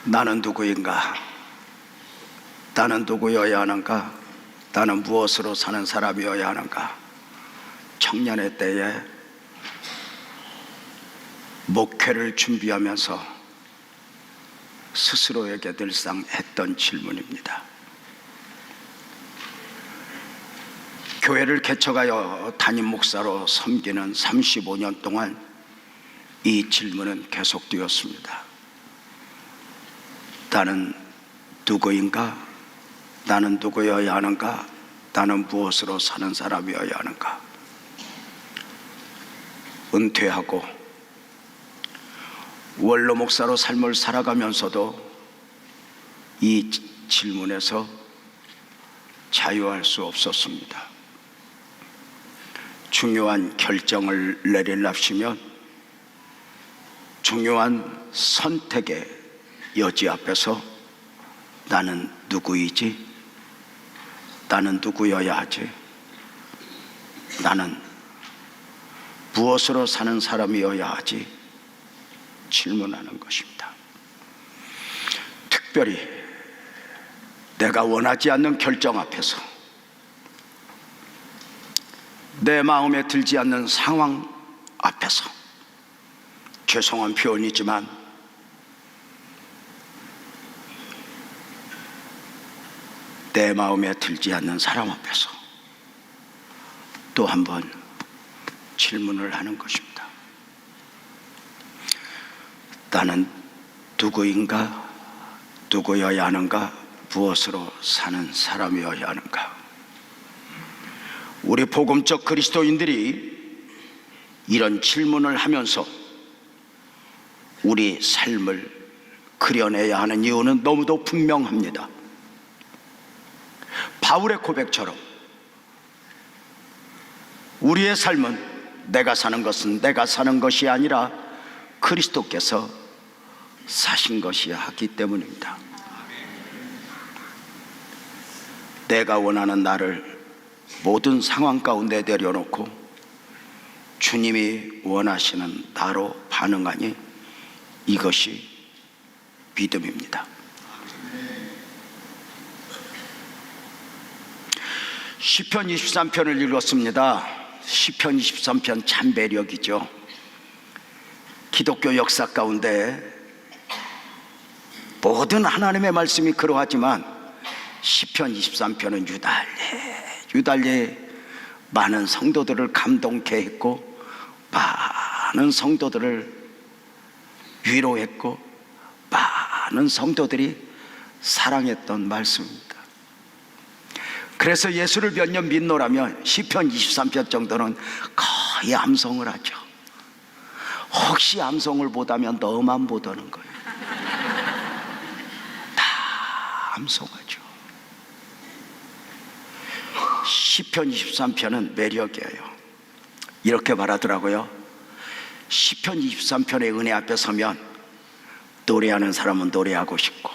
나는 누구인가? 나는 누구여야 하는가? 나는 무엇으로 사는 사람이어야 하는가? 청년의 때에 목회를 준비하면서 스스로에게 늘상 했던 질문입니다. 교회를 개척하여 담임 목사로 섬기는 35년 동안 이 질문은 계속되었습니다. 나는 누구인가? 나는 누구여야 하는가? 나는 무엇으로 사는 사람이어야 하는가? 은퇴하고 원로 목사로 삶을 살아가면서도 이 질문에서 자유할 수 없었습니다. 중요한 결정을 내리랍시면 중요한 선택의 여지 앞에서 나는 누구이지? 나는 누구여야 하지? 나는 무엇으로 사는 사람이어야 하지? 질문하는 것입니다. 특별히 내가 원하지 않는 결정 앞에서, 내 마음에 들지 않는 상황 앞에서, 죄송한 표현이지만 내 마음에 들지 않는 사람 앞에서 또 한 번 질문을 하는 것입니다. 나는 누구인가? 누구여야 하는가? 무엇으로 사는 사람이어야 하는가? 우리 복음적 그리스도인들이 이런 질문을 하면서 우리 삶을 그려내야 하는 이유는 너무도 분명합니다. 바울의 고백처럼 우리의 삶은 내가 사는 것은 내가 사는 것이 아니라 그리스도께서 사신 것이야 하기 때문입니다. 내가 원하는 나를 모든 상황 가운데 내려놓고 주님이 원하시는 나로 반응하니 이것이 믿음입니다. 시편 23편을 읽었습니다. 시편 23편 참 매력이죠. 기독교 역사 가운데 모든 하나님의 말씀이 그러하지만 시편 23편은 유달리 많은 성도들을 감동케 했고 많은 성도들을 위로했고 많은 성도들이 사랑했던 말씀입니다. 그래서 예수를 몇 년 믿노라면 시편 23편 정도는 거의 암송을 하죠. 혹시 암송을 보다면 너만 보다는 거예요. 다 암송하죠. 시편 23편은 매력이에요. 이렇게 말하더라고요. 시편 23편의 은혜 앞에 서면 노래하는 사람은 노래하고 싶고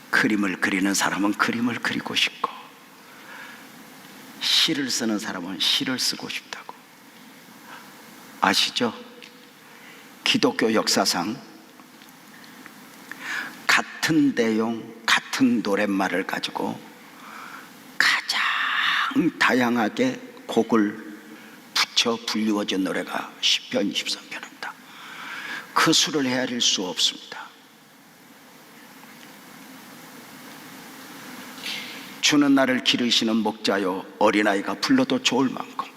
그림을 그리는 사람은 그림을 그리고 싶고 시를 쓰는 사람은 시를 쓰고 싶다고. 아시죠? 기독교 역사상 같은 내용, 같은 노랫말을 가지고 가장 다양하게 곡을 붙여 불리워진 노래가 시편 23편입니다. 그 수를 헤아릴 수 없습니다. 주는 나를 기르시는 목자요, 어린아이가 불러도 좋을 만큼,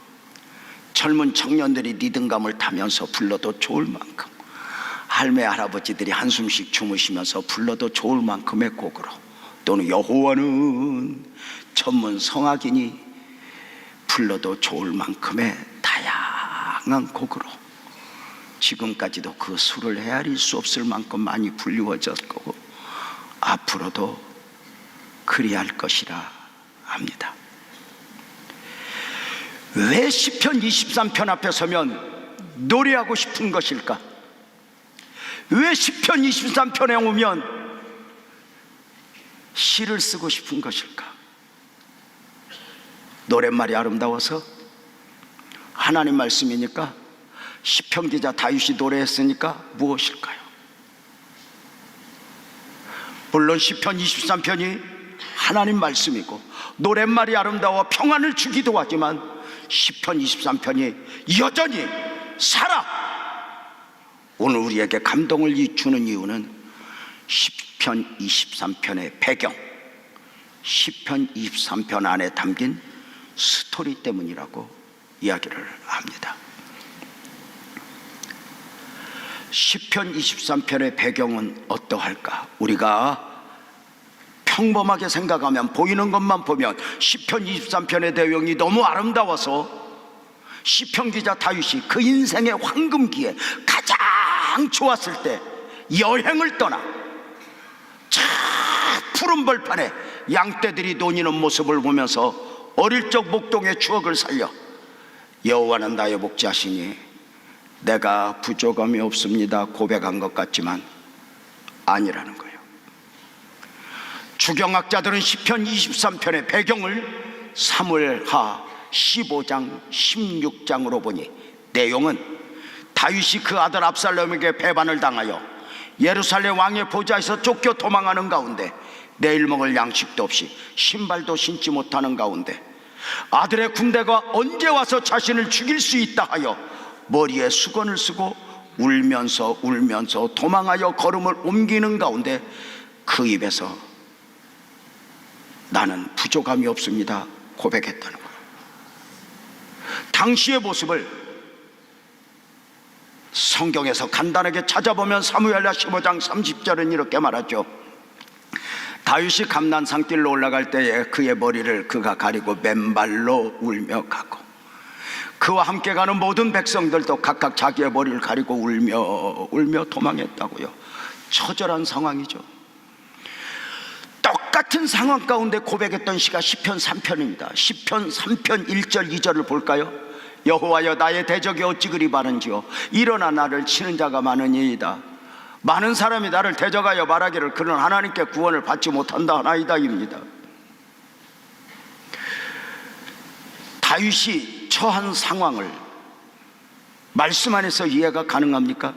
젊은 청년들이 리듬감을 타면서 불러도 좋을 만큼, 할매 할아버지들이 한숨씩 주무시면서 불러도 좋을 만큼의 곡으로, 또는 여호와는 전문 성악이니 불러도 좋을 만큼의 다양한 곡으로 지금까지도 그 수를 헤아릴 수 없을 만큼 많이 불리워졌고 앞으로도 그리할 것이라 합니다. 왜 시편 23편 앞에 서면 노래하고 싶은 것일까? 왜 시편 23편에 오면 시를 쓰고 싶은 것일까? 노랫말이 아름다워서? 하나님 말씀이니까? 시편 기자 다윗이 노래했으니까? 무엇일까요? 물론 시편 23편이 하나님 말씀이고 노랫말이 아름다워 평안을 주기도 하지만 시편 23편이 여전히 살아 오늘 우리에게 감동을 주는 이유는 시편 23편의 배경, 시편 23편 안에 담긴 스토리 때문이라고 이야기를 합니다. 시편 23편의 배경은 어떠할까? 우리가 평범하게 생각하면, 보이는 것만 보면 시편 23편의 내용이 너무 아름다워서 시편 기자 다윗이 그 인생의 황금기에 가장 좋았을 때 여행을 떠나 저 푸른 벌판에 양떼들이 노니는 모습을 보면서 어릴 적 목동의 추억을 살려 여호와는 나의 목자시니 내가 부족함이 없습니다 고백한 것 같지만 아니라는 거예요. 주경학자들은 시편 23편의 배경을 사무엘하 15장 16장으로 보니 내용은 다윗이 그 아들 압살롬에게 배반을 당하여 예루살렘 왕의 보좌에서 쫓겨 도망하는 가운데 내일 먹을 양식도 없이 신발도 신지 못하는 가운데 아들의 군대가 언제 와서 자신을 죽일 수 있다 하여 머리에 수건을 쓰고 울면서 도망하여 걸음을 옮기는 가운데 그 입에서 나는 부족함이 없습니다 고백했다는 거예요. 당시의 모습을 성경에서 간단하게 찾아보면 사무엘하 15장 30절은 이렇게 말하죠. 다윗이 감난산길로 올라갈 때에 그의 머리를 그가 가리고 맨발로 울며 가고 그와 함께 가는 모든 백성들도 각각 자기의 머리를 가리고 울며 도망했다고요. 처절한 상황이죠. 똑같은 상황 가운데 고백했던 시가 시편 3편입니다 시편 3편 1절 2절을 볼까요? 여호와여 나의 대적이 어찌 그리 많은지요 일어나 나를 치는 자가 많으니이다. 많은 사람이 나를 대적하여 말하기를 그는 하나님께 구원을 받지 못한다 하나이다입니다. 다윗이 처한 상황을 말씀 안에서 이해가 가능합니까?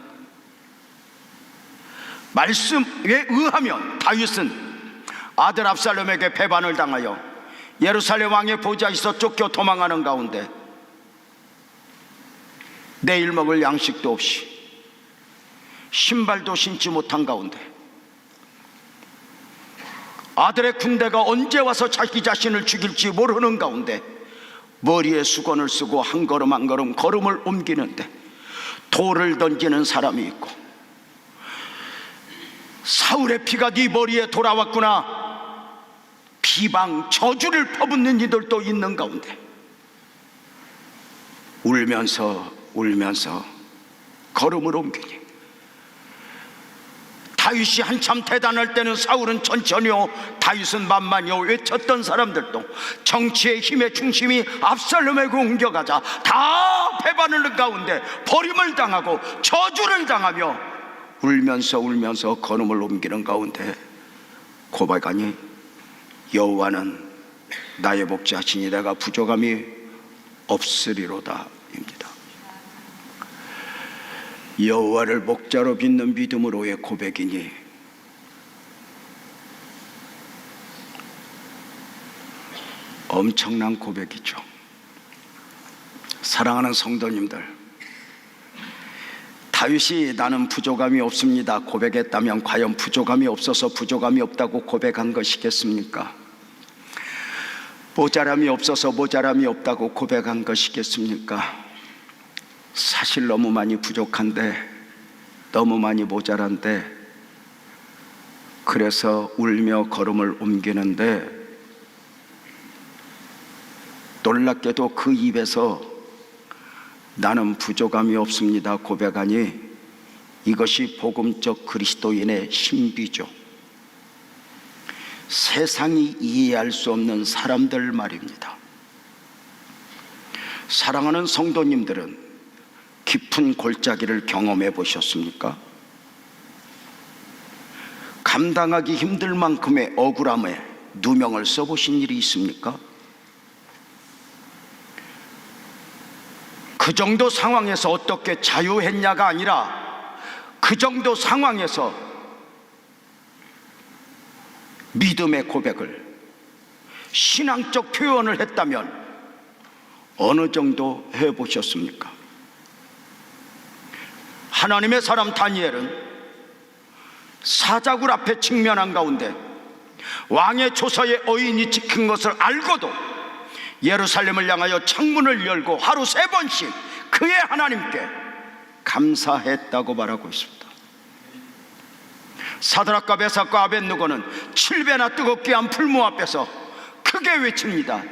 말씀에 의하면 다윗은 아들 압살롬에게 배반을 당하여 예루살렘 왕의 보좌에서 쫓겨 도망하는 가운데 내일 먹을 양식도 없이 신발도 신지 못한 가운데 아들의 군대가 언제 와서 자기 자신을 죽일지 모르는 가운데 머리에 수건을 쓰고 한 걸음 한 걸음 걸음을 옮기는데 돌을 던지는 사람이 있고 사울의 피가 네 머리에 돌아왔구나 비방 저주를 퍼붓는 이들도 있는 가운데 울면서 걸음을 옮기니 다윗이 한참 대단할 때는 사울은 천천히요 다윗은 만만히요 외쳤던 사람들도 정치의 힘의 중심이 압살롬에게 옮겨가자 다 배반하는 가운데 버림을 당하고 저주를 당하며 울면서 걸음을 옮기는 가운데 고백하니 여호와는 나의 목자시니 내가 부족함이 없으리로다 입니다. 여호와를 목자로 빚는 믿음으로의 고백이니 엄청난 고백이죠. 사랑하는 성도님들, 다윗이 나는 부족함이 없습니다 고백했다면 과연 부족함이 없어서 부족함이 없다고 고백한 것이겠습니까? 모자람이 없어서 모자람이 없다고 고백한 것이겠습니까? 사실 너무 많이 부족한데 너무 많이 모자란데 그래서 울며 걸음을 옮기는데 놀랍게도 그 입에서 나는 부족함이 없습니다 고백하니 이것이 복음적 그리스도인의 신비죠. 세상이 이해할 수 없는 사람들 말입니다. 사랑하는 성도님들은 깊은 골짜기를 경험해 보셨습니까? 감당하기 힘들 만큼의 억울함에 누명을 써보신 일이 있습니까? 그 정도 상황에서 어떻게 자유했냐가 아니라 그 정도 상황에서 믿음의 고백을, 신앙적 표현을 했다면 어느 정도 해보셨습니까? 하나님의 사람 다니엘은 사자굴 앞에 직면한 가운데 왕의 조서에 어인이 찍힌 것을 알고도 예루살렘을 향하여 창문을 열고 하루 3번씩 그의 하나님께 감사했다고 말하고 있습니다. 사드락과 메삭과 아벳느고는 7배나 뜨겁게 한 풀무 앞에서 크게 외칩니다.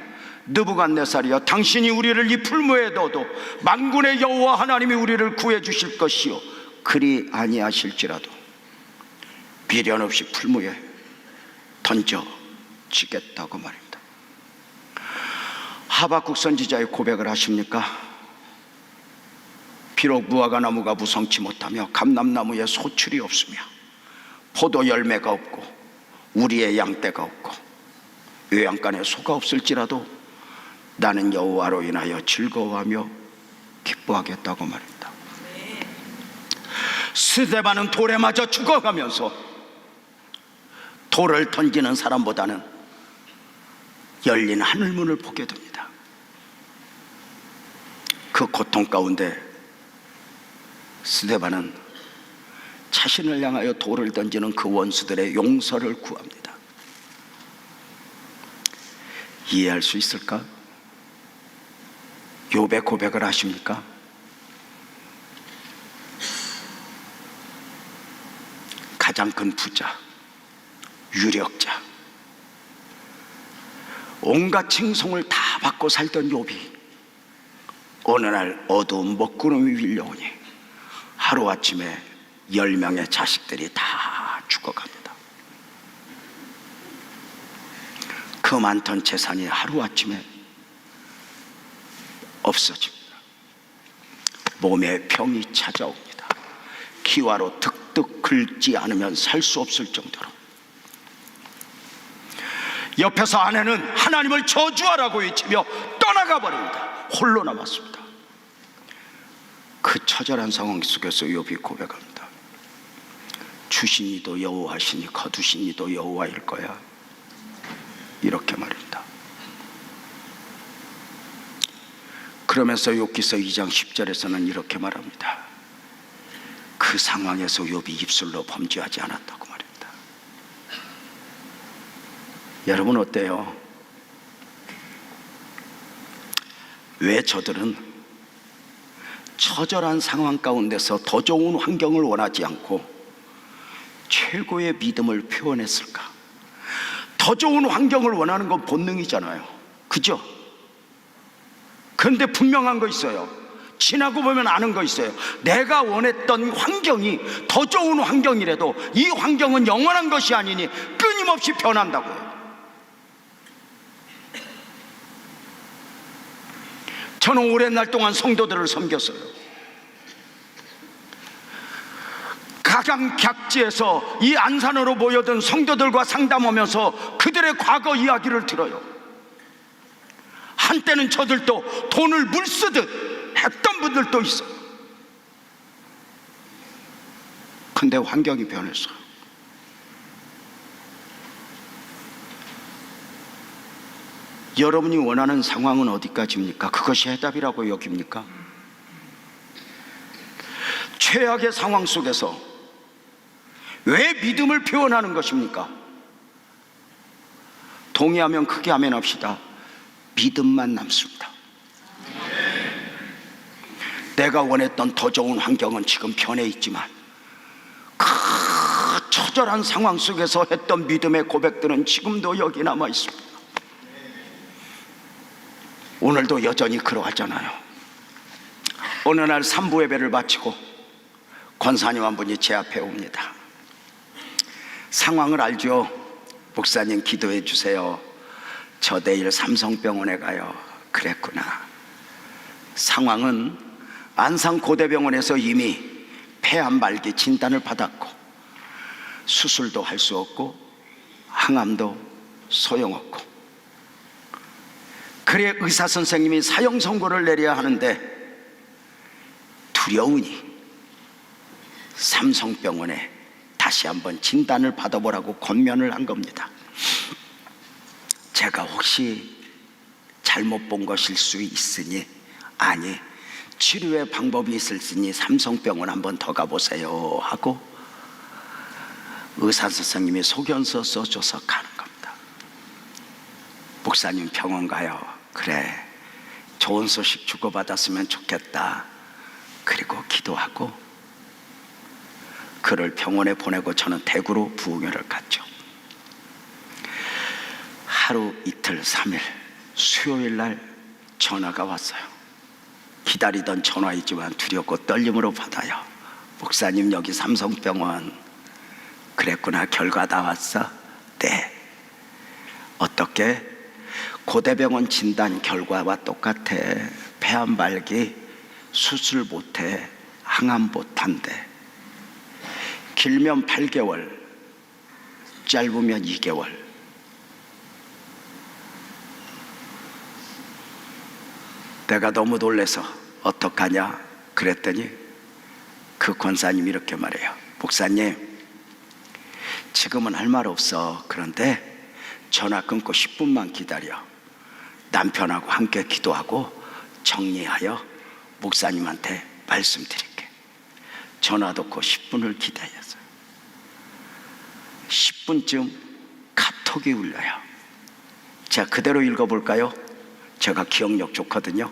느부갓네살이여, 당신이 우리를 이 풀무에 넣어도 만군의 여호와 하나님이 우리를 구해 주실 것이요, 그리 아니하실지라도 미련 없이 풀무에 던져지겠다고 말입니다. 하박국 선지자의 고백을 하십니까? 비록 무화과나무가 무성치 못하며 감람나무에 소출이 없으며 포도 열매가 없고 우리의 양떼가 없고 외양간에 소가 없을지라도 나는 여호와로 인하여 즐거워하며 기뻐하겠다고 말입니다. 스데반은 돌에 맞아 죽어가면서 돌을 던지는 사람보다는 열린 하늘문을 보게 됩니다. 그 고통 가운데 스데반은 자신을 향하여 돌을 던지는 그 원수들의 용서를 구합니다. 이해할 수 있을까? 욥의 고백을 아십니까? 가장 큰 부자, 유력자, 온갖 칭송을 다 받고 살던 욥이 어느 날 어두운 먹구름이 밀려오니 하루아침에 10명의 자식들이 다 죽어갑니다. 그 많던 재산이 하루아침에 없어집니다. 몸에 병이 찾아옵니다. 기와로 득득 긁지 않으면 살 수 없을 정도로. 옆에서 아내는 하나님을 저주하라고 외치며 떠나가 버립니다. 홀로 남았습니다. 그 처절한 상황 속에서 욥이 고백합니다. 주신 이도 여호와시니 거두신 이도 여호와일 거야, 이렇게 말입니다. 그러면서 욥기서 2장 10절에서는 이렇게 말합니다. 그 상황에서 욥이 입술로 범죄하지 않았다고 말입니다. 여러분 어때요? 왜 저들은 처절한 상황 가운데서 더 좋은 환경을 원하지 않고 최고의 믿음을 표현했을까? 더 좋은 환경을 원하는 건 본능이잖아요, 그죠? 그런데 분명한 거 있어요. 지나고 보면 아는 거 있어요. 내가 원했던 환경이 더 좋은 환경이라도 이 환경은 영원한 것이 아니니 끊임없이 변한다고요. 저는 오랜 날 동안 성도들을 섬겼어요. 각양각지에서 이 안산으로 모여든 성도들과 상담하면서 그들의 과거 이야기를 들어요. 한때는 저들도 돈을 물쓰듯 했던 분들도 있어요. 근데 환경이 변했어요. 여러분이 원하는 상황은 어디까지입니까? 그것이 해답이라고 여깁니까? 최악의 상황 속에서 왜 믿음을 표현하는 것입니까? 동의하면 크게 아멘 합시다. 믿음만 남습니다. 내가 원했던 더 좋은 환경은 지금 변해 있지만 그 처절한 상황 속에서 했던 믿음의 고백들은 지금도 여기 남아 있습니다. 오늘도 여전히 그러하잖아요. 어느 날 3부 예배를 마치고 권사님 한 분이 제 앞에 옵니다. 상황을 알죠? 목사님 기도해 주세요. 저 내일 삼성병원에 가요. 그랬구나. 상황은 안산고대병원에서 이미 폐암 말기 진단을 받았고 수술도 할 수 없고 항암도 소용없고, 그래 의사 선생님이 사형 선고를 내려야 하는데 두려우니 삼성병원에 다시 한번 진단을 받아보라고 권면을 한 겁니다. 제가 혹시 잘못 본 것일 수 있으니, 아니 치료의 방법이 있으니 삼성병원 한번 더 가보세요 하고 의사 선생님이 소견서 써줘서 가는 겁니다. 목사님 병원 가요. 그래, 좋은 소식 주고받았으면 좋겠다. 그리고 기도하고 그를 병원에 보내고 저는 대구로 부흥회를 갔죠. 하루 이틀 3일, 수요일 날 전화가 왔어요. 기다리던 전화이지만 두렵고 떨림으로 받아요. 목사님, 여기 삼성병원. 그랬구나, 결과 나왔어? 네. 어떻게? 고대병원 진단 결과와 똑같아. 폐암발기, 수술 못해, 항암 못한대. 길면 8개월, 짧으면 2개월. 내가 너무 놀라서 어떡하냐 그랬더니 그 권사님이 이렇게 말해요. 목사님, 지금은 할 말 없어. 그런데 전화 끊고 10분만 기다려. 남편하고 함께 기도하고 정리하여 목사님한테 말씀드릴게. 전화 듣고 10분을 기다렸어요. 10분쯤 카톡이 울려요. 제가 그대로 읽어볼까요? 제가 기억력 좋거든요.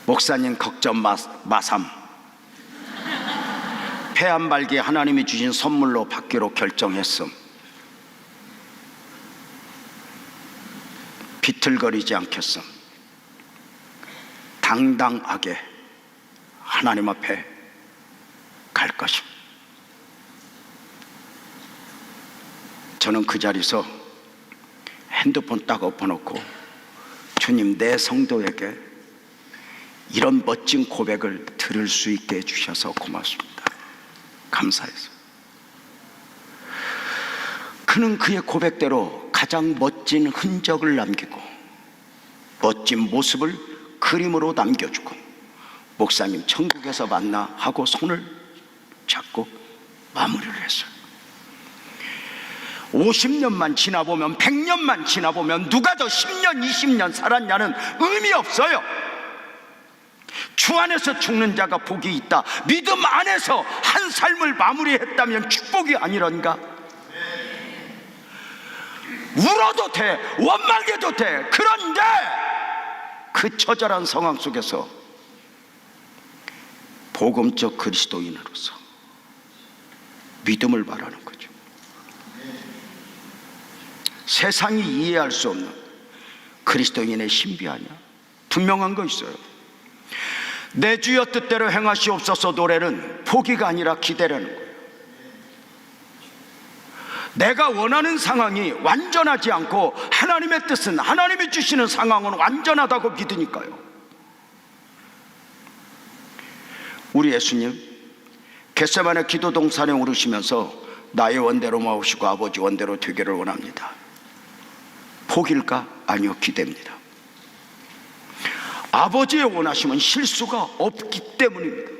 목사님 걱정 마삼. 폐암발기 하나님이 주신 선물로 받기로 결정했음. 비틀거리지 않겠음. 당당하게 하나님 앞에 갈 것임. 저는 그 자리에서 핸드폰 딱 엎어놓고, 주님, 내 성도에게 이런 멋진 고백을 들을 수 있게 해주셔서 고맙습니다. 감사해서. 그는 그의 고백대로 가장 멋진 흔적을 남기고 멋진 모습을 그림으로 남겨주고, 목사님 천국에서 만나 하고 손을 잡고 마무리를 했어요. 50년만 지나보면, 100년만 지나보면 누가 더 10년 20년 살았냐는 의미 없어요. 주 안에서 죽는 자가 복이 있다. 믿음 안에서 한 삶을 마무리했다면 축복이 아니란가? 울어도 돼, 원망해도 돼. 그런데 그 처절한 상황 속에서 복음적 그리스도인으로서 믿음을 말하는 거죠. 세상이 이해할 수 없는 그리스도인의 신비 아니야? 분명한 거 있어요. 내 주여 뜻대로 행하시옵소서 노래는 포기가 아니라 기대라는 거예요. 내가 원하는 상황이 완전하지 않고 하나님의 뜻은, 하나님이 주시는 상황은 완전하다고 믿으니까요. 우리 예수님 겟세마네 기도 동산에 오르시면서 나의 원대로 마오시고 아버지 원대로 되기를 원합니다. 포기일까? 아니요, 기대입니다. 아버지의 원하심은 실수가 없기 때문입니다.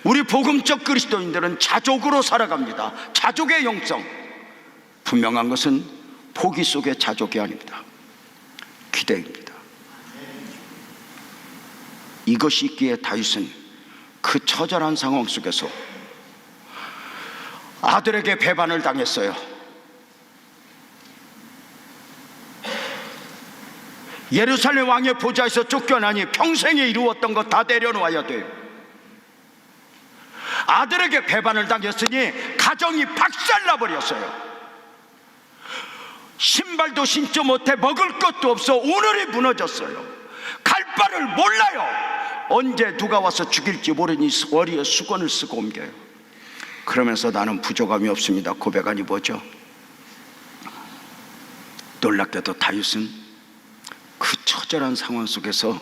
우리 복음적 그리스도인들은 자족으로 살아갑니다. 자족의 영성. 분명한 것은 포기 속의 자족이 아닙니다. 기대입니다. 이것이 있기에 다윗은 그 처절한 상황 속에서 아들에게 배반을 당했어요. 예루살렘 왕의 보좌에서 쫓겨나니 평생에 이루었던 것 다 내려놓아야 돼요. 아들에게 배반을 당했으니 가정이 박살나버렸어요. 신발도 신지 못해 먹을 것도 없어 오늘이 무너졌어요. 갈 바를 몰라요. 언제 누가 와서 죽일지 모르니 머리에 수건을 쓰고 옮겨요. 그러면서 나는 부족함이 없습니다. 고백하니 뭐죠? 놀랍게도 다윗은 그 처절한 상황 속에서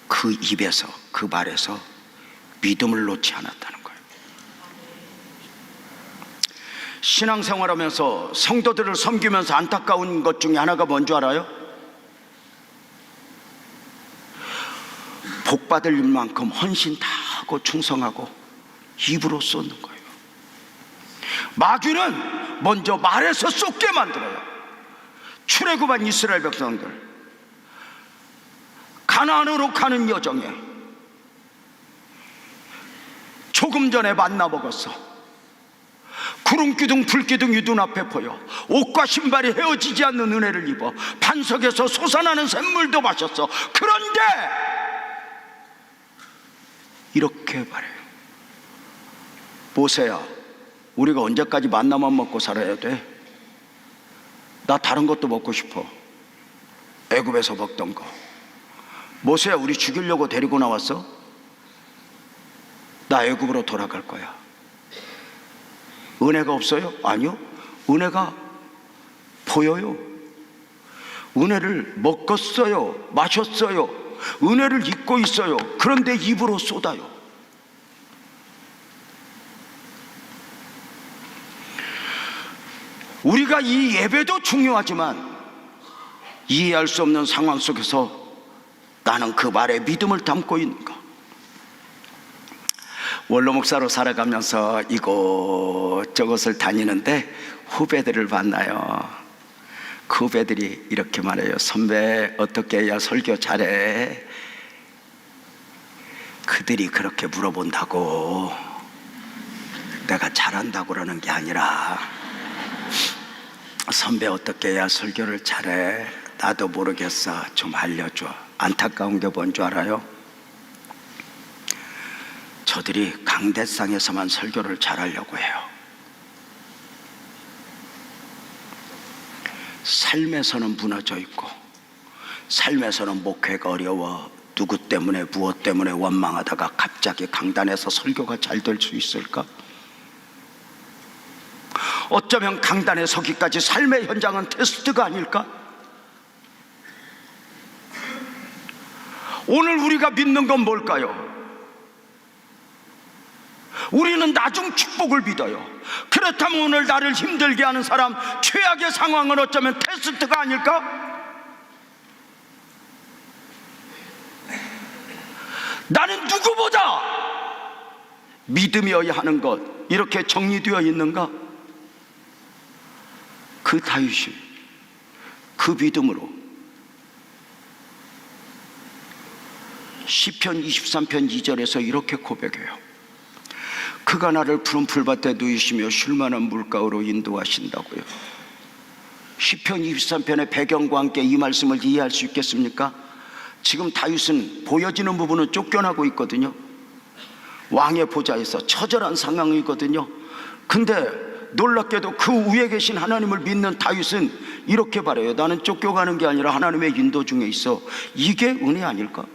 그 입에서, 그 말에서 믿음을 놓지 않았다는 거예요. 신앙생활하면서 성도들을 섬기면서 안타까운 것 중에 하나가 뭔지 알아요? 복받을 일만큼 헌신 다 하고 충성하고 입으로 쏟는 거예요. 마귀는 먼저 말에서 쏟게 만들어요. 출애굽한 이스라엘 백성들 가나안으로 가는 여정에 조금 전에 만나 먹었어. 구름기둥 불기둥이 눈앞에 보여. 옷과 신발이 헤어지지 않는 은혜를 입어. 반석에서 솟아나는 샘물도 마셨어. 그런데 이렇게 말해요. 모세야, 우리가 언제까지 만나만 먹고 살아야 돼? 나 다른 것도 먹고 싶어. 애굽에서 먹던 거. 모세야, 우리 죽이려고 데리고 나왔어? 나 애굽으로 돌아갈 거야. 은혜가 없어요? 아니요, 은혜가 보여요. 은혜를 먹었어요, 마셨어요, 은혜를 입고 있어요. 그런데 입으로 쏟아요. 우리가 이 예배도 중요하지만 이해할 수 없는 상황 속에서 나는 그 말에 믿음을 담고 있는가? 원로 목사로 살아가면서 이곳저곳을 다니는데 후배들을 만나요. 그 후배들이 이렇게 말해요. 선배, 어떻게 해야 설교 잘해? 그들이 그렇게 물어본다고 내가 잘한다고 그러는 게 아니라, 선배 어떻게 해야 설교를 잘해? 나도 모르겠어, 좀 알려줘. 안타까운 게 뭔 줄 알아요? 저들이 강대상에서만 설교를 잘하려고 해요. 삶에서는 무너져 있고, 삶에서는 목회가 어려워 누구 때문에 무엇 때문에 원망하다가 갑자기 강단에서 설교가 잘 될 수 있을까? 어쩌면 강단에 서기까지 삶의 현장은 테스트가 아닐까? 오늘 우리가 믿는 건 뭘까요? 우리는 나중 축복을 믿어요. 그렇다면 오늘 나를 힘들게 하는 사람, 최악의 상황은 어쩌면 테스트가 아닐까? 나는 누구보다 믿음이어야 하는 것, 이렇게 정리되어 있는가? 그 다윗이 그 믿음으로 시편 23편 2절에서 이렇게 고백해요. 그가 나를 푸른 풀밭에 누이시며 쉴만한 물가로 인도하신다고요. 시편 23편의 배경과 함께 이 말씀을 이해할 수 있겠습니까? 지금 다윗은 보여지는 부분은 쫓겨나고 있거든요. 왕의 보좌에서 처절한 상황이거든요. 근데 놀랍게도 그 위에 계신 하나님을 믿는 다윗은 이렇게 말해요. 나는 쫓겨가는 게 아니라 하나님의 인도 중에 있어. 이게 은혜 아닐까?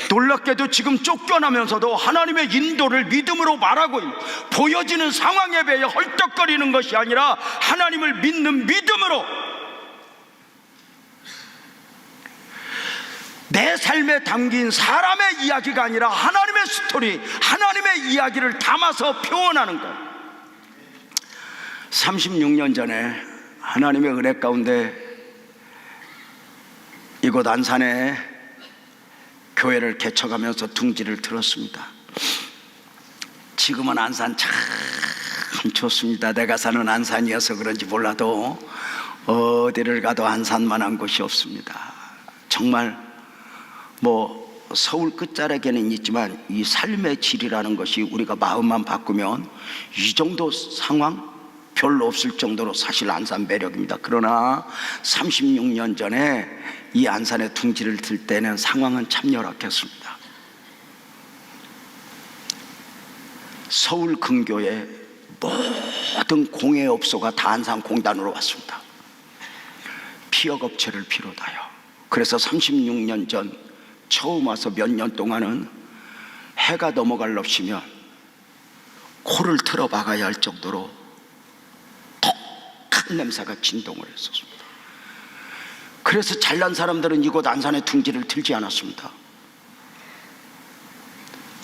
놀랍게도 지금 쫓겨나면서도 하나님의 인도를 믿음으로 말하고 있는, 보여지는 상황에 비해 헐떡거리는 것이 아니라 하나님을 믿는 믿음으로 내 삶에 담긴 사람의 이야기가 아니라 하나님의 스토리, 하나님의 이야기를 담아서 표현하는 것. 36년 전에 하나님의 은혜 가운데 이곳 안산에 교회를 개척하면서 둥지를 들었습니다. 지금은 안산 참 좋습니다. 내가 사는 안산이어서 그런지 몰라도 어디를 가도 안산만한 곳이 없습니다. 정말 서울 끝자락에는 있지만 이 삶의 질이라는 것이 우리가 마음만 바꾸면 이 정도 상황 별로 없을 정도로 사실 안산 매력입니다. 그러나 36년 전에 이 안산의 둥지를 들 때는 상황은 참 열악했습니다. 서울 근교에 모든 공예업소가 다 안산공단으로 왔습니다. 피혁업체를 비롯하여. 그래서 36년 전 처음 와서 몇 년 동안은 해가 넘어갈 럽시면 코를 틀어 박아야 할 정도로 독한 냄새가 진동을 했었습니다. 그래서 잘난 사람들은 이곳 안산의 둥지를 틀지 않았습니다.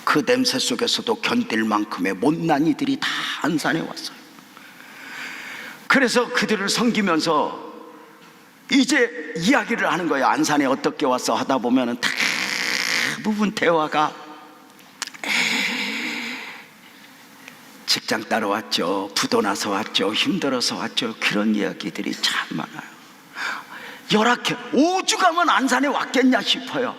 그 냄새 속에서도 견딜 만큼의 못난 이들이 다 안산에 왔어요. 그래서 그들을 섬기면서 이제 이야기를 하는 거예요. 안산에 어떻게 왔어 하다 보면은 대부분 대화가 직장 따라왔죠, 부도 나서 왔죠, 힘들어서 왔죠. 그런 이야기들이 참 많아요. 열악해. 5주 가면 안산에 왔겠냐 싶어요.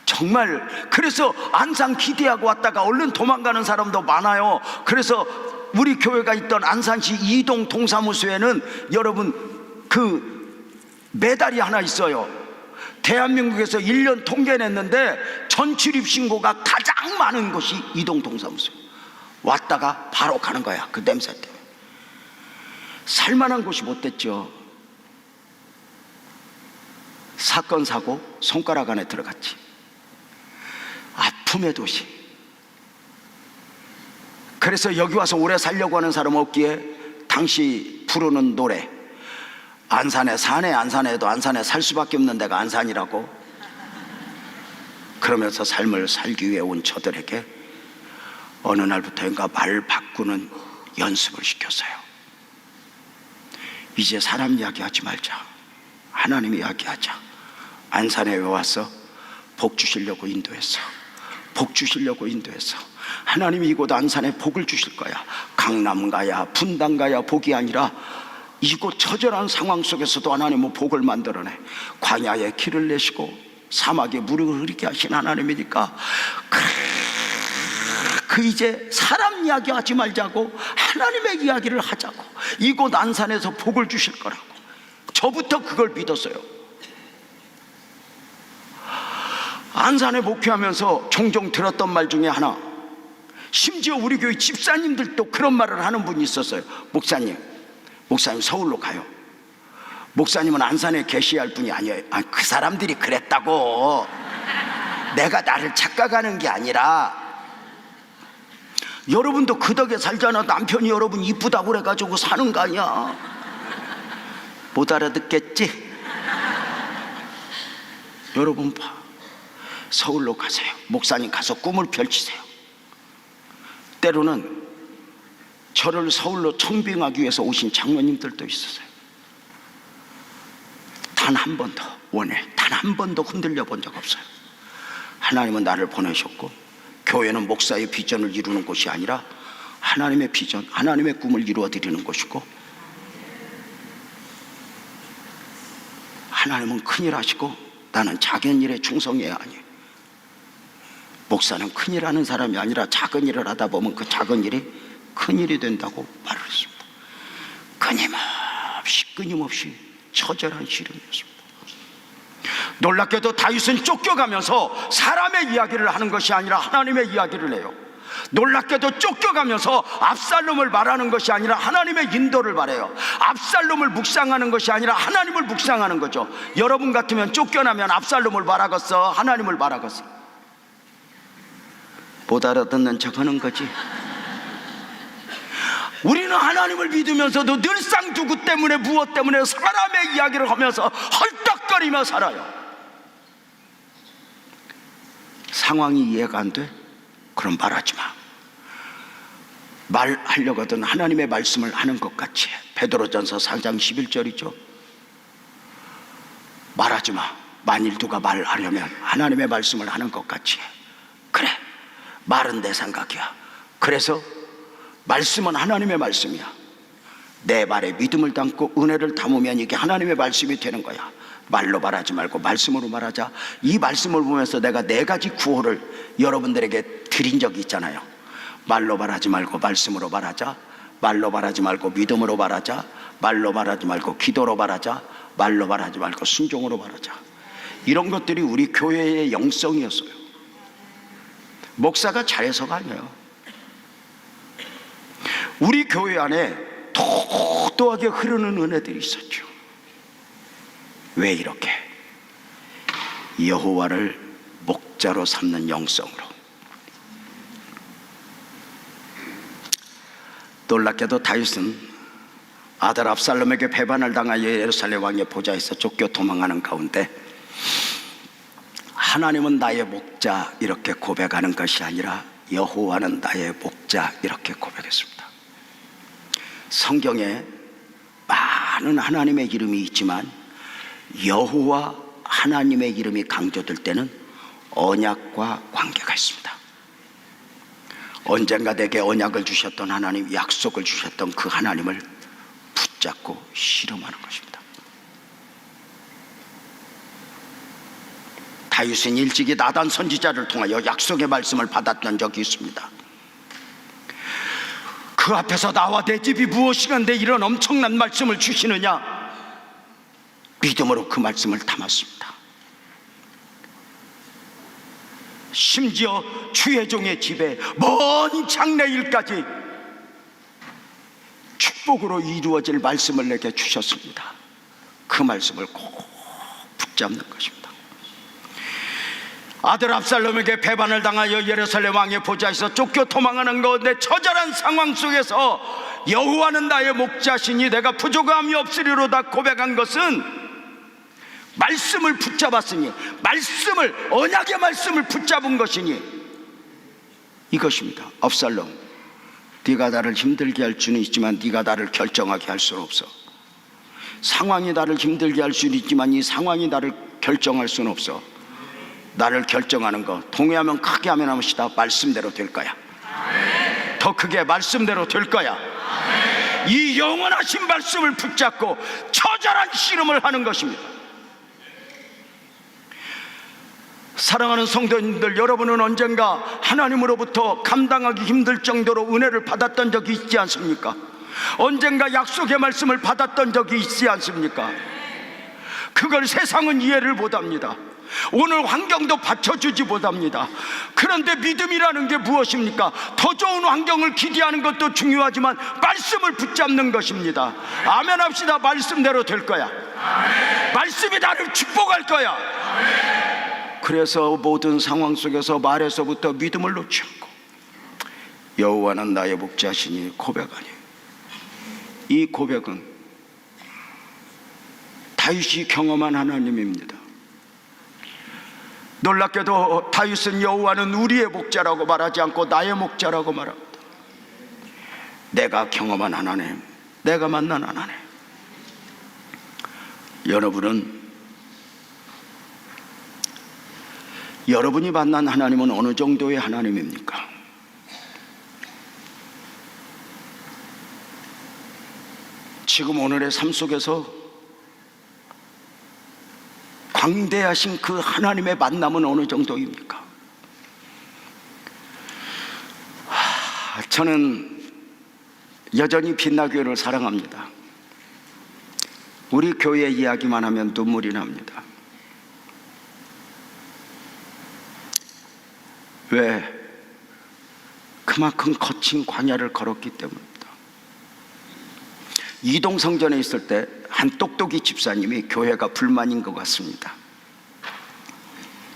정말. 그래서 안산 기대하고 왔다가 얼른 도망가는 사람도 많아요. 그래서 우리 교회가 있던 안산시 이동 동사무소에는 여러분 그 메달이 하나 있어요. 대한민국에서 1년 통계 냈는데 전출입 신고가 가장 많은 곳이 이동 동사무소. 왔다가 바로 가는 거야, 그 냄새 때문에. 살만한 곳이 못 됐죠. 사건 사고 손가락 안에 들어갔지. 아픔의 도시. 그래서 여기 와서 오래 살려고 하는 사람 없기에 당시 부르는 노래, 안산에 사네, 안산에도 안산에 살 수밖에 없는 데가 안산이라고. 그러면서 삶을 살기 위해 온 저들에게 어느 날부터인가 말 바꾸는 연습을 시켰어요. 이제 사람 이야기하지 말자, 하나님 이야기하자. 안산에 왜 왔어? 복 주시려고 인도했어. 복 주시려고 인도했어. 하나님이 이곳 안산에 복을 주실 거야. 강남 가야 분당 가야 복이 아니라 이곳 처절한 상황 속에서도 하나님은 복을 만들어내. 광야에 길을 내시고 사막에 물을 흐르게 하신 하나님이니까 그 이제 사람 이야기 하지 말자고 하나님의 이야기를 하자고. 이곳 안산에서 복을 주실 거라고. 저부터 그걸 믿었어요. 안산에 목회하면서 종종 들었던 말 중에 하나, 심지어 우리 교회 집사님들도 그런 말을 하는 분이 있었어요. 목사님 서울로 가요. 목사님은 안산에 계셔야 할 분이 아니에요. 그 사람들이 그랬다고. 내가 나를 착각하는 게 아니라, 여러분도 그 덕에 살잖아. 남편이 여러분 이쁘다고 그래가지고 사는 거 아니야. 못 알아듣겠지? 여러분 봐, 서울로 가세요. 목사님 가서 꿈을 펼치세요. 때로는 저를 서울로 청빙하기 위해서 오신 장로님들도 있었어요. 단 한 번도, 원해 단 한 번도 흔들려 본 적 없어요. 하나님은 나를 보내셨고, 교회는 목사의 비전을 이루는 곳이 아니라 하나님의 비전, 하나님의 꿈을 이루어 드리는 곳이고, 하나님은 큰일 하시고 나는 작은 일에 충성해야 하니, 목사는 큰일 하는 사람이 아니라 작은 일을 하다 보면 그 작은 일이 큰일이 된다고 말을 했습니다. 끊임없이 처절한 시련이었습니다. 놀랍게도 다윗은 쫓겨가면서 사람의 이야기를 하는 것이 아니라 하나님의 이야기를 해요. 놀랍게도 쫓겨가면서 압살롬을 말하는 것이 아니라 하나님의 인도를 말해요. 압살롬을 묵상하는 것이 아니라 하나님을 묵상하는 거죠. 여러분 같으면 쫓겨나면 압살롬을 말하겠어, 하나님을 말하겠어? 못 알아듣는 척 하는 거지. 우리는 하나님을 믿으면서도 늘상 누구 때문에, 무엇 때문에 사람의 이야기를 하면서 헐떡거리며 살아요. 상황이 이해가 안 돼? 그럼 말하지 마. 말하려거든 하나님의 말씀을 하는 것 같이 해. 베드로전서 4장 11절이죠. 말하지 마. 만일 누가 말하려면 하나님의 말씀을 하는 것 같이 해. 그래, 말은 내 생각이야. 그래서 말씀은 하나님의 말씀이야. 내 말에 믿음을 담고 은혜를 담으면 이게 하나님의 말씀이 되는 거야. 말로 말하지 말고 말씀으로 말하자. 이 말씀을 보면서 내가 4가지 구호를 여러분들에게 드린 적이 있잖아요. 말로 말하지 말고 말씀으로 말하자, 말로 말하지 말고 믿음으로 말하자, 말로 말하지 말고 기도로 말하자, 말로 말하지 말고 순종으로 말하자. 이런 것들이 우리 교회의 영성이었어요. 목사가 잘해서가 아니에요. 우리 교회 안에 똑똑하게 흐르는 은혜들이 있었죠. 왜 이렇게? 여호와를 목자로 삼는 영성으로. 놀랍게도 다윗은 아들 압살롬에게 배반을 당하여 예루살렘 왕의 보좌에서 쫓겨 도망하는 가운데 하나님은 나의 목자 이렇게 고백하는 것이 아니라 여호와는 나의 목자 이렇게 고백했습니다. 성경에 많은 하나님의 이름이 있지만 여호와 하나님의 이름이 강조될 때는 언약과 관계가 있습니다. 언젠가 내게 언약을 주셨던 하나님, 약속을 주셨던 그 하나님을 붙잡고 씨름하는 것입니다. 다윗은 일찍이 나단 선지자를 통하여 약속의 말씀을 받았던 적이 있습니다. 그 앞에서 나와 내 집이 무엇이간데 이런 엄청난 말씀을 주시느냐, 믿음으로 그 말씀을 담았습니다. 심지어 주의 종의 집에 먼 장래일까지 축복으로 이루어질 말씀을 내게 주셨습니다. 그 말씀을 꼭 붙잡는 것입니다. 아들 압살롬에게 배반을 당하여 예루살렘 왕의 보좌에서 쫓겨 도망하는 가운데 처절한 상황 속에서 여호와는 나의 목자시니 내가 부족함이 없으리로다 고백한 것은 말씀을 붙잡았으니, 말씀을, 언약의 말씀을 붙잡은 것이니 이것입니다. 압살롬, 네가 나를 힘들게 할 수는 있지만 네가 나를 결정하게 할 수는 없어. 상황이 나를 힘들게 할 수는 있지만 이 상황이 나를 결정할 수는 없어. 나를 결정하는 거, 동의하면 크게 하면 합시다. 말씀대로 될 거야. 더 크게, 말씀대로 될 거야. 이 영원하신 말씀을 붙잡고 처절한 씨름을 하는 것입니다. 사랑하는 성도님들, 여러분은 언젠가 하나님으로부터 감당하기 힘들 정도로 은혜를 받았던 적이 있지 않습니까? 언젠가 약속의 말씀을 받았던 적이 있지 않습니까? 그걸 세상은 이해를 못합니다. 오늘 환경도 받쳐주지 못합니다. 그런데 믿음이라는 게 무엇입니까? 더 좋은 환경을 기대하는 것도 중요하지만 말씀을 붙잡는 것입니다. 아멘 합시다. 말씀대로 될 거야. 말씀이 나를 축복할 거야. 그래서 모든 상황 속에서 말에서부터 믿음을 놓지 않고 여호와는 나의 목자시니 고백하니, 이 고백은 다윗이 경험한 하나님입니다. 놀랍게도 다윗은 여호와는 우리의 목자라고 말하지 않고 나의 목자라고 말합니다. 내가 경험한 하나님, 내가 만난 하나님. 여러분이 만난 하나님은 어느 정도의 하나님입니까? 지금 오늘의 삶 속에서 광대하신 그 하나님의 만남은 어느 정도입니까? 저는 여전히 빛나교회를 사랑합니다. 우리 교회 이야기만 하면 눈물이 납니다. 왜? 그만큼 거친 광야를 걸었기 때문입니다. 이동성전에 있을 때 한 똑똑이 집사님이 교회가 불만인 것 같습니다.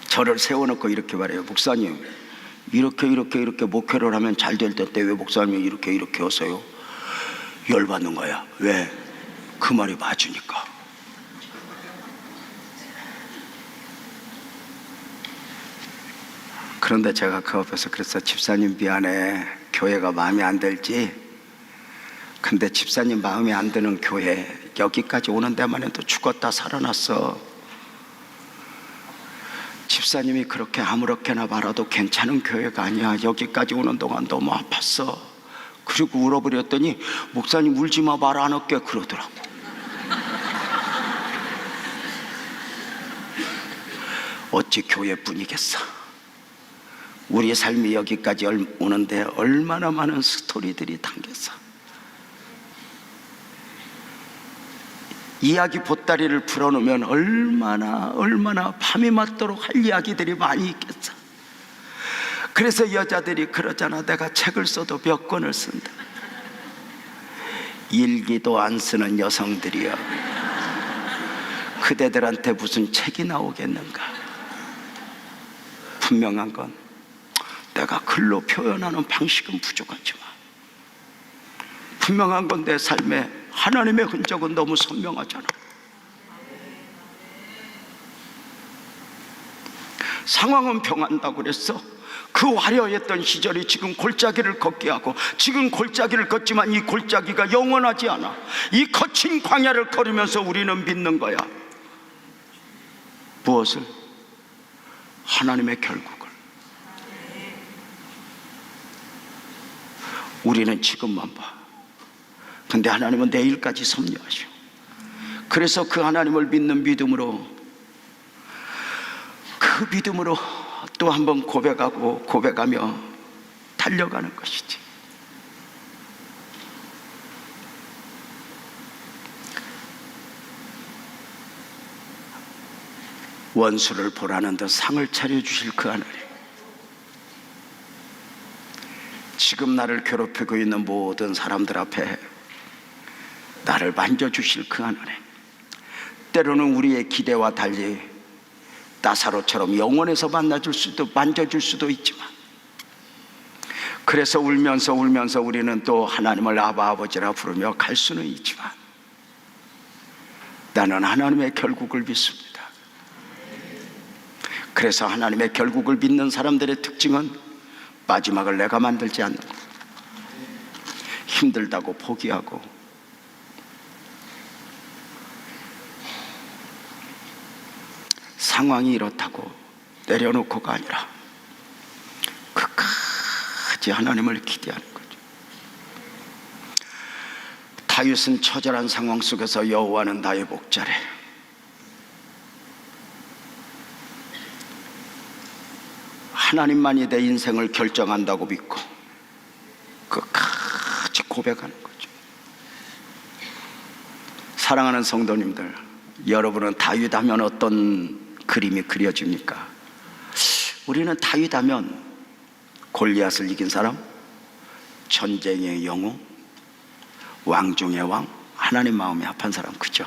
저를 세워놓고 이렇게 말해요. 목사님, 이렇게 목회를 하면 잘 될 텐데 왜 목사님이 이렇게 하세요? 열받는 거야. 왜? 그 말이 맞으니까. 그런데 제가 그 앞에서 그랬어요. 집사님 미안해, 교회가 마음에 안 들지? 근데 집사님 마음에 안 드는 교회, 여기까지 오는 데만 해도 죽었다 살아났어. 집사님이 그렇게 아무렇게나 말아도 괜찮은 교회가 아니야. 여기까지 오는 동안 너무 아팠어. 그리고 울어버렸더니 목사님 울지마, 말 안 할게 그러더라고. 어찌 교회뿐이겠어. 우리 삶이 여기까지 오는데 얼마나 많은 스토리들이 담겼어. 이야기 보따리를 풀어놓으면 얼마나 밤이 맞도록 할 이야기들이 많이 있겠어. 그래서 여자들이 그러잖아. 내가 책을 써도 몇 권을 쓴다. 일기도 안 쓰는 여성들이여, 그대들한테 무슨 책이 나오겠는가. 분명한 건 내가 글로 표현하는 방식은 부족하지만 분명한 건 내 삶에 하나님의 흔적은 너무 선명하잖아. 상황은 병한다고 그랬어. 그 화려했던 시절이 지금 골짜기를 걷게 하고, 지금 골짜기를 걷지만 이 골짜기가 영원하지 않아. 이 거친 광야를 걸으면서 우리는 믿는 거야. 무엇을? 하나님의 결국을. 우리는 지금만 봐. 근데 하나님은 내일까지 섭리하셔. 그래서 그 하나님을 믿는 믿음으로, 그 믿음으로 또 한 번 고백하고 고백하며 달려가는 것이지. 원수를 보라는 듯 상을 차려주실 그 하나님, 지금 나를 괴롭히고 있는 모든 사람들 앞에 나를 만져주실 그 하나님, 때로는 우리의 기대와 달리 나사로처럼 영원에서 만져줄 수도 있지만, 그래서 울면서 우리는 또 하나님을 아바 아버지라 부르며 갈 수는 있지만, 나는 하나님의 결국을 믿습니다. 그래서 하나님의 결국을 믿는 사람들의 특징은 마지막을 내가 만들지 않는 것, 힘들다고 포기하고, 상황이 이렇다고 내려놓고가 아니라 끝까지 하나님을 기대하는 거죠. 다윗은 처절한 상황 속에서 여호와는 나의 목자래, 하나님만이 내 인생을 결정한다고 믿고 끝까지 고백하는 거죠. 사랑하는 성도님들, 여러분은 다윗 하면 어떤 그림이 그려집니까? 우리는 다윗 하면 골리앗을 이긴 사람, 전쟁의 영웅, 왕 중의 왕, 하나님 마음에 합한 사람, 그죠?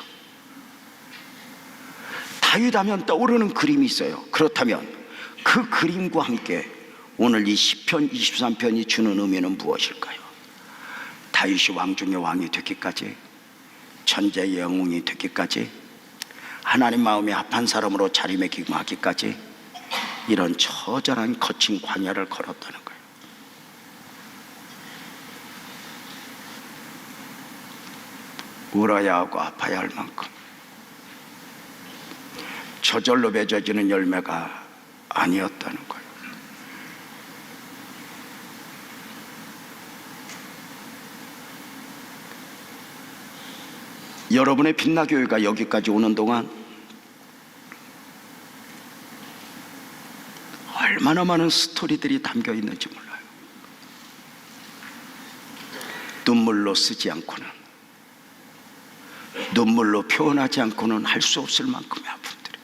다윗 하면 떠오르는 그림이 있어요. 그렇다면 그 그림과 함께 오늘 이 시편 23편이 주는 의미는 무엇일까요? 다윗이 왕 중의 왕이 되기까지, 천재의 영웅이 되기까지, 하나님 마음에 합한 사람으로 자리매김하기까지 이런 처절한 거친 광야를 걸었다는 거예요. 울어야 하고 아파야 할 만큼 저절로 맺어지는 열매가 아니었다는 거예요. 여러분의 빛나교회가 여기까지 오는 동안 얼마나 많은 스토리들이 담겨 있는지 몰라요. 눈물로 쓰지 않고는, 눈물로 표현하지 않고는 할 수 없을 만큼의 아픔들이.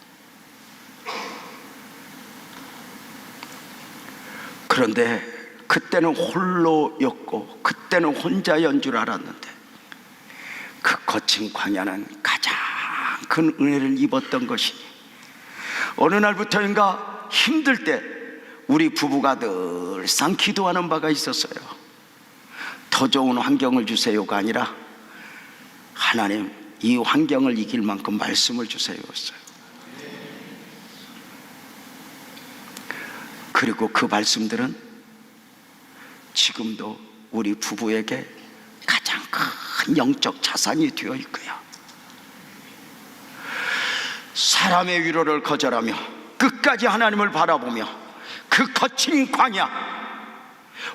그런데 그때는 홀로였고, 그때는 혼자인 줄 알았는데, 그 거친 광야는 가장 큰 은혜를 입었던 것이, 어느 날부터인가 힘들 때 우리 부부가 늘상 기도하는 바가 있었어요. 더 좋은 환경을 주세요가 아니라, 하나님 이 환경을 이길 만큼 말씀을 주세요였어요. 그리고 그 말씀들은 지금도 우리 부부에게 가장 큰 영적 자산이 되어 있고요. 사람의 위로를 거절하며 끝까지 하나님을 바라보며 그 거친 광야,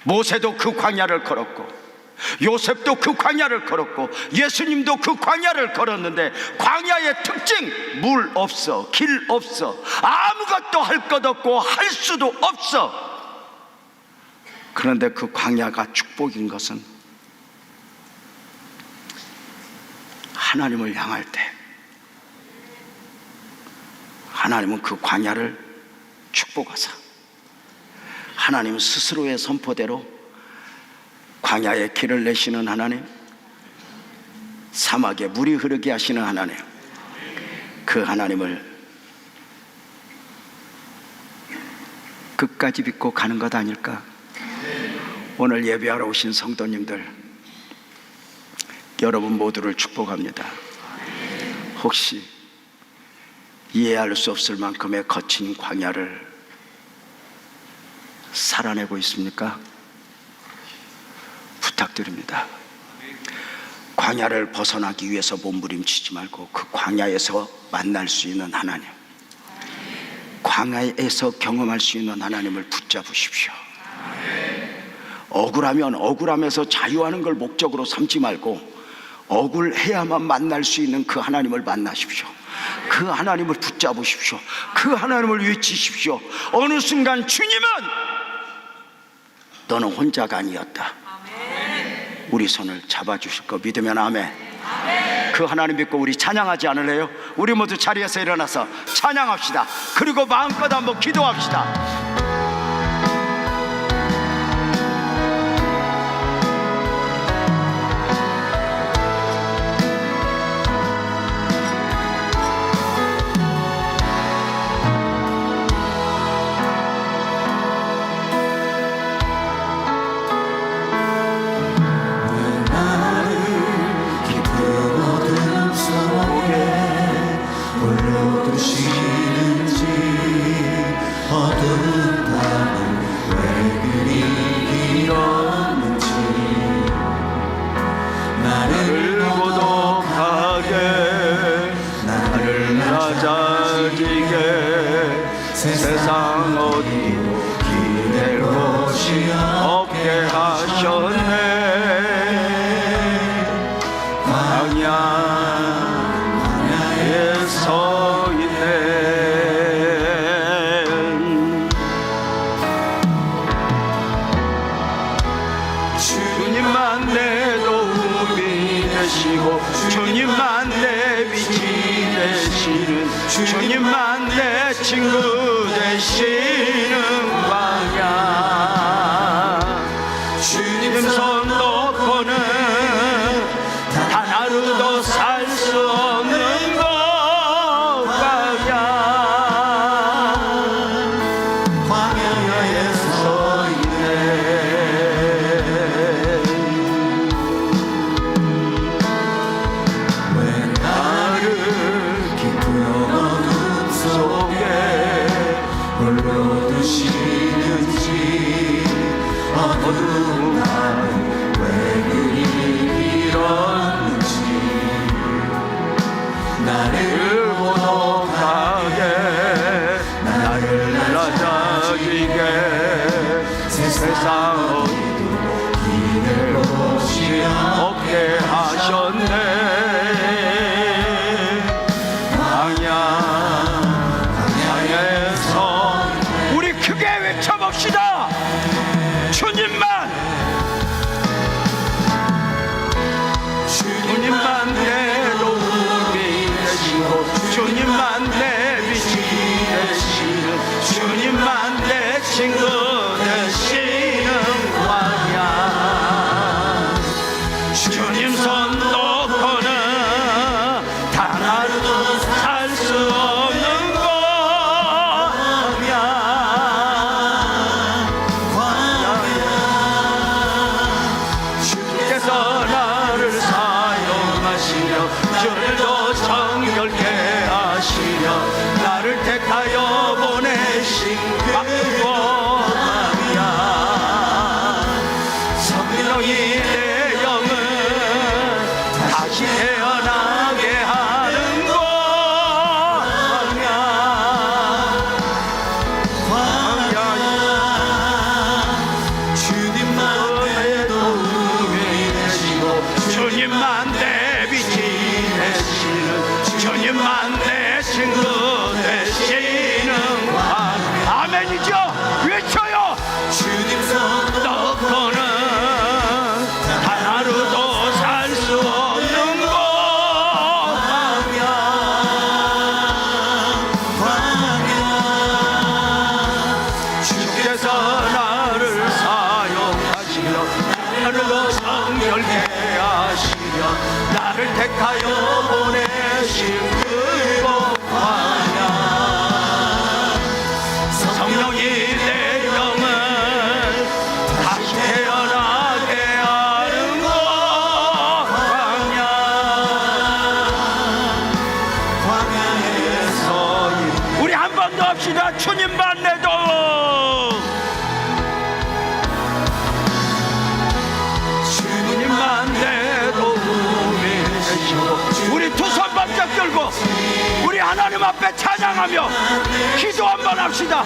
모세도 그 광야를 걸었고, 요셉도 그 광야를 걸었고, 예수님도 그 광야를 걸었는데, 광야의 특징, 물 없어, 길 없어, 아무것도 할 것 없고 할 수도 없어. 그런데 그 광야가 축복인 것은 하나님을 향할 때 하나님은 그 광야를 축복하사, 하나님 스스로의 선포대로 광야에 길을 내시는 하나님, 사막에 물이 흐르게 하시는 하나님, 그 하나님을 끝까지 믿고 가는 것 아닐까? 오늘 예배하러 오신 성도님들, 여러분 모두를 축복합니다. 혹시 이해할 수 없을 만큼의 거친 광야를 살아내고 있습니까? 부탁드립니다. 광야를 벗어나기 위해서 몸부림치지 말고 그 광야에서 만날 수 있는 하나님, 광야에서 경험할 수 있는 하나님을 붙잡으십시오. 억울하면 억울함에서 자유하는 걸 목적으로 삼지 말고 억울해야만 만날 수 있는 그 하나님을 만나십시오. 그 하나님을 붙잡으십시오. 그 하나님을 외치십시오. 어느 순간 주님은 너는 혼자가 아니었다, 우리 손을 잡아주실 거 믿으면 아멘. 그 하나님 믿고 우리 찬양하지 않을래요? 우리 모두 자리에서 일어나서 찬양합시다. 그리고 마음껏 한번 기도합시다. 세상 어디로 기댈 곳이 없게 하셨네. 광야에 서 있네. 주님만 내 도움이 되시고 주님만 내 빛이 되시는 주님만 내 친구 되시는 광야. 주님 손 놓고는 단 하루도 살 수 없는 곳 광야. 광야에 서 있네. 왜 나를 깊은 어둠 속에 홀로 두시는지, 어두운 밤은 왜 그리 길었는지, 나를 고독하게 나를 낮아지게 세상 어디도 기댈 곳이 없게 하셨네. 우리 크게 외쳐봅시다. 주님만 내 도움이 되시고 주님만 내 빛이 되시는 주님만 내 친구 되시는 광야. 주님 손 놓고는 단 하루도 살 수 없는 저를 더 정결케 하시며 나를 택하여 보내신 광야. 성령이 내 영을 다시 태어나게 하는 광야. 주님만 내 도움이 되시고 주님만 내 주님만 내 친구 되시는 광야. 아멘이죠? 외쳐요. 주님 손 놓고는 단 하루도 살 수 없는 광야. 주께서 나를 사용하시며 나를 더 정결케 하시며 나를 택하여 보내신 그곳 광야. 성령이 내 영을 다시 태어나게 하는 곳 광야. 광야에서 우리 한 번 더 합시다. 주님만 내 도움. 주님만 내 도움이 되시고 우리 두 손 바짝 들고 우리 하나님 앞에 찬양하며 기도 한번 합시다.